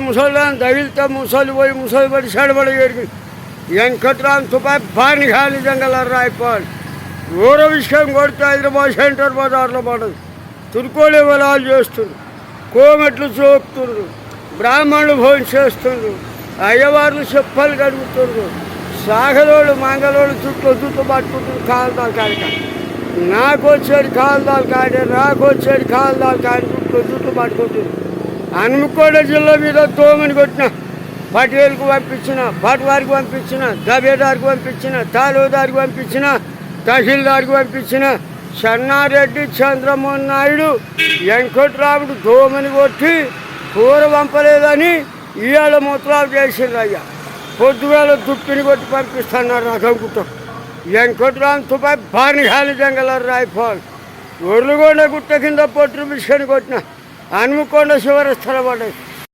ముసలిదాన్ని తగిలితే ముసలి పోయి ముసలి పడి చెడబడి ఎడికి వెంకట్రామ్ తుపాయి బాని ఖాళీ జంగల రాయిపోవాలి. ఊర విషయం కొడితే హైదరాబాద్ సెంటర్ బజార్లో పడదు. తుర్కోలే వలాలు చేస్తుండ్రు, కోమెట్లు చూపుతుండ్రు, బ్రాహ్మణులు భోజనం చేస్తుండ్రు, అయ్యవార్లు చెప్పలు కడుగుతుండ్రు, సాగలోళ్ళు మంగళోళ్ళు చుట్టూ పట్టుకుంటున్నారు. కాలుదాలు కాడిక నాకు వచ్చేది కాలుదాలు కాడే, నాకు వచ్చేది కాలుదాలు కాడి చుట్టూ పట్టుకుంటుంది. హనుమకొండ జిల్లా మీద తోమని కొట్టిన, పటేల్కు పంపించిన, పట్వారికి పంపించిన, దబేదారికి పంపించిన, తాలూదారికి పంపించిన, తహసీల్దార్కి పంపించిన. చెన్నారెడ్డి, చంద్రమోహన్ నాయుడు, వెంకట్రాముడు దోమని కొట్టి కూర పంపలేదని ఇవాళ మూత్రాలు చేసిండ్రు. అయ్యా పొద్దుగాల దుప్పిని కొట్టి పంపిస్తున్నారు రథంకుతో. వెంకట్రామ్ తుపాయి బాని ఖాళీ జంగల రాయిపోవాలి. ఒర్లుగొండ గుట్ట కింద పొట్టు మిషన్ కొట్టిన, హనుమకొండ శివరస్థల పడ్డాయి.